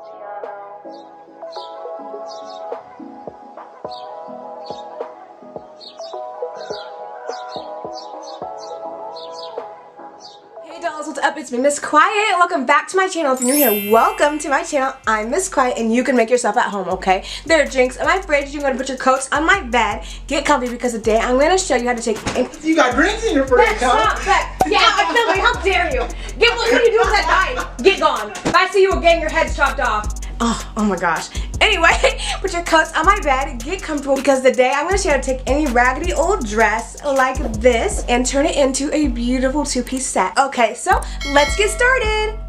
Hey dolls, what's up? It's me, Miss Kwiatt. Welcome back to my channel. If you're new here, welcome to my channel. I'm Miss Kwiatt, and you can make yourself at home, okay? There are drinks in my fridge. You're gonna put your coats on my bed. Get comfy because today I'm gonna show you how to take. You got drinks in your fridge, huh? Back. Get out! Kill me! How dare you? What are you doing with that knife? Get gone. If I see you again, your head's chopped off. Oh my gosh. Anyway, put your coats on my bed, get comfortable because today I'm going to show you how to take any raggedy old dress like this and turn it into a beautiful two-piece set. Okay, so let's get started.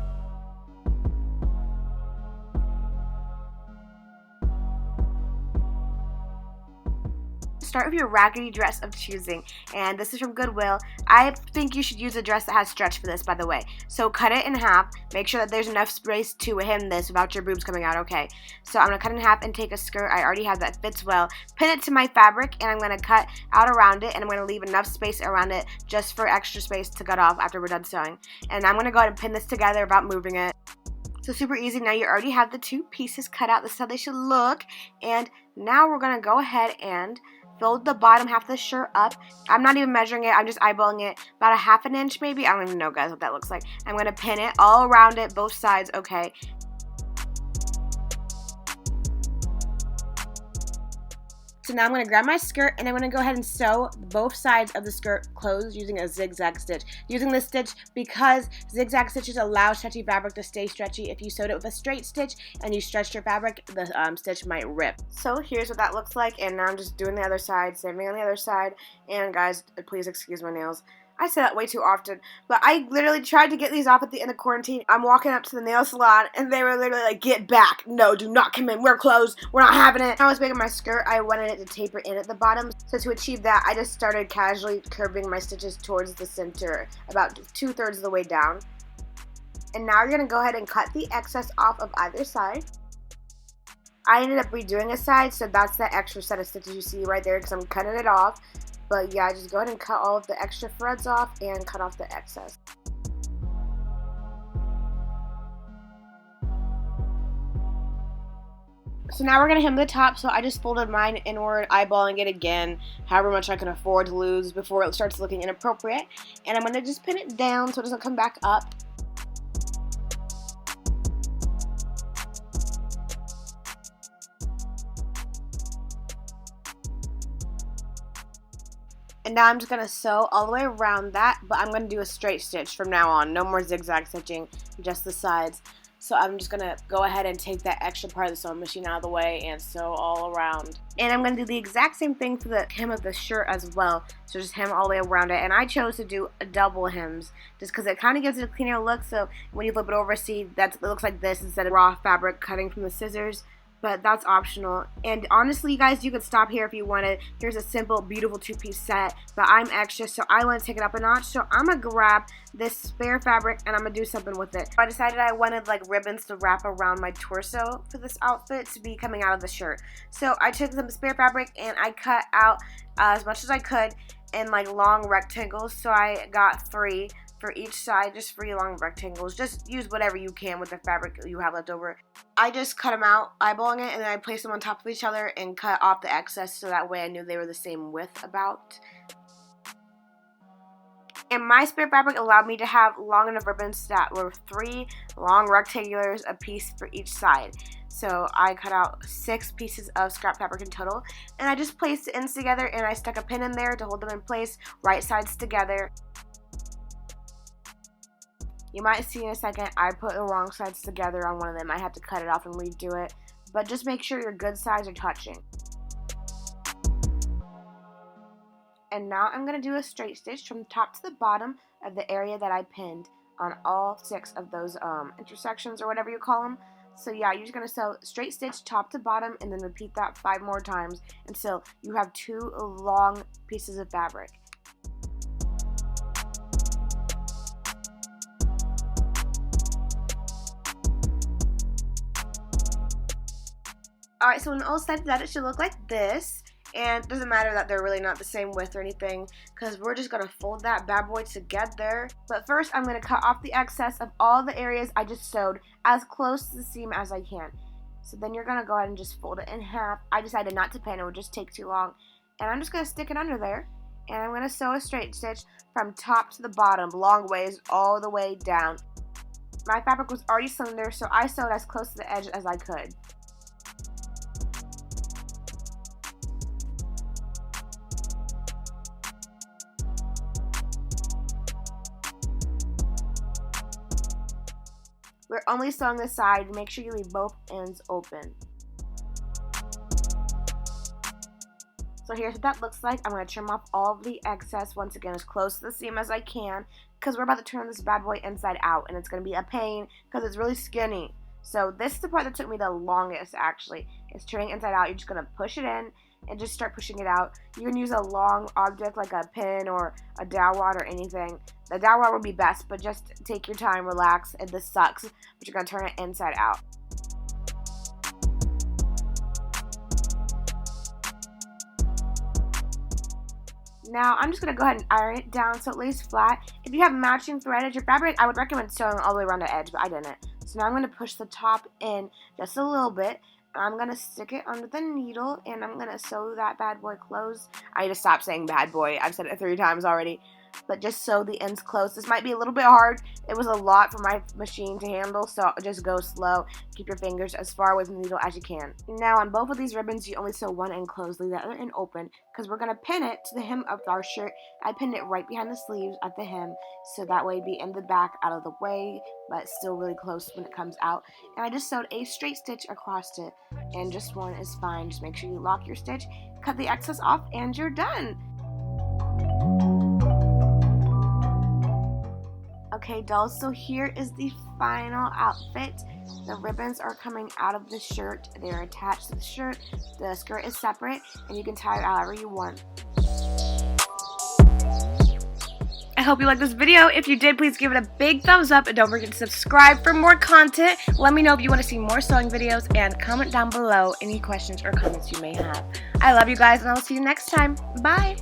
Start with your raggedy dress of choosing, and this is from Goodwill. I think you should use a dress that has stretch for this, by the way. So cut it in half, make sure that there's enough space to hem this without your boobs coming out, okay? So I'm going to cut it in half and take a skirt I already have that fits well, pin it to my fabric, and I'm going to cut out around it, and I'm going to leave enough space around it just for extra space to cut off after we're done sewing. And I'm going to go ahead and pin this together without moving it. So super easy. Now you already have the two pieces cut out. This is how they should look. And now we're going to go ahead and fold the bottom half of the shirt up. I'm not even measuring it. I'm just eyeballing it. About a half an inch maybe. I don't even know, guys, what that looks like. I'm going to pin it all around it, both sides, okay? So now I'm going to grab my skirt and I'm going to go ahead and sew both sides of the skirt closed using a zigzag stitch. Using this stitch because zigzag stitches allow stretchy fabric to stay stretchy. If you sewed it with a straight stitch and you stretched your fabric, the stitch might rip. So here's what that looks like, and now I'm just doing the other side, same thing on the other side. And guys, please excuse my nails. I say that way too often, but I literally tried to get these off at the end of quarantine. I'm walking up to the nail salon, and they were literally like, get back. No, do not come in. We're closed. We're not having it. I was making my skirt. I wanted it to taper in at the bottom. So to achieve that, I just started casually curving my stitches towards the center, about 2/3 of the way down. And now you're going to go ahead and cut the excess off of either side. I ended up redoing a side, so that's the extra set of stitches you see right there because I'm cutting it off. But yeah, just go ahead and cut all of the extra threads off and cut off the excess. So now we're going to hem the top, so I just folded mine inward, eyeballing it again, however much I can afford to lose before it starts looking inappropriate. And I'm going to just pin it down so it doesn't come back up. And now I'm just going to sew all the way around that, but I'm going to do a straight stitch from now on. No more zigzag stitching, just the sides. So I'm just going to go ahead and take that extra part of the sewing machine out of the way and sew all around. And I'm going to do the exact same thing for the hem of the shirt as well. So just hem all the way around it. And I chose to do double hems just because it kind of gives it a cleaner look. So when you flip it over, see, it looks like this instead of raw fabric cutting from the scissors. But that's optional. And honestly, you guys, you could stop here if you wanted. Here's a simple, beautiful two-piece set, but I'm extra, so I want to take it up a notch. So I'm going to grab this spare fabric and I'm going to do something with it. I decided I wanted like ribbons to wrap around my torso for this outfit to be coming out of the shirt. So I took some spare fabric and I cut out as much as I could in like long rectangles. So I got 3 for each side, just 3 long rectangles. Just use whatever you can with the fabric you have left over. I just cut them out, eyeballing it, and then I placed them on top of each other and cut off the excess so that way I knew they were the same width about. And my spare fabric allowed me to have long enough ribbons that were 3 long rectangulars a piece for each side. So I cut out 6 pieces of scrap fabric in total, and I just placed the ends together and I stuck a pin in there to hold them in place, right sides together. You might see in a second I put the wrong sides together on one of them. I had to cut it off and redo it. But just make sure your good sides are touching. And now I'm going to do a straight stitch from top to the bottom of the area that I pinned on all 6 of those intersections or whatever you call them. So yeah, you're just going to sew straight stitch top to bottom and then repeat that 5 more times until you have 2 long pieces of fabric. Alright, so when all said that, it should look like this. And it doesn't matter that they're really not the same width or anything, because we're just going to fold that bad boy together. But first, I'm going to cut off the excess of all the areas I just sewed as close to the seam as I can. So then you're going to go ahead and just fold it in half. I decided not to pin, it would just take too long. And I'm just going to stick it under there. And I'm going to sew a straight stitch from top to the bottom, long ways, all the way down. My fabric was already sewn there, so I sewed as close to the edge as I could. We're only sewing this side. Make sure you leave both ends open. So here's what that looks like. I'm going to trim off all of the excess, once again, as close to the seam as I can, because we're about to turn this bad boy inside out, and it's going to be a pain because it's really skinny. So this is the part that took me the longest, actually. It's turning inside out. You're just going to push it in and just start pushing it out. You can use a long object like a pin or a dowel rod or anything. The dowel rod would be best, but just take your time, relax, and this sucks, but you're going to turn it inside out. Now, I'm just going to go ahead and iron it down so it lays flat. If you have matching thread as your fabric, I would recommend sewing all the way around the edge, but I didn't. So now I'm going to push the top in just a little bit. I'm going to stick it under the needle, and I'm going to sew that bad boy closed. I need to stop saying bad boy. I've said it 3 times already. But just sew the ends close. This might be a little bit hard. It was a lot for my machine to handle, so just go slow. Keep your fingers as far away from the needle as you can. Now, on both of these ribbons, you only sew one end closed, leave the other end open, because we're going to pin it to the hem of our shirt. I pinned it right behind the sleeves at the hem, so that way it'd be in the back, out of the way, but still really close when it comes out. And I just sewed a straight stitch across it, and just one is fine. Just make sure you lock your stitch, cut the excess off, and you're done. Okay, dolls, so here is the final outfit. The ribbons are coming out of the shirt. They're attached to the shirt. The skirt is separate, and you can tie it however you want. I hope you liked this video. If you did, please give it a big thumbs up, and don't forget to subscribe for more content. Let me know if you want to see more sewing videos, and comment down below any questions or comments you may have. I love you guys, and I'll see you next time. Bye!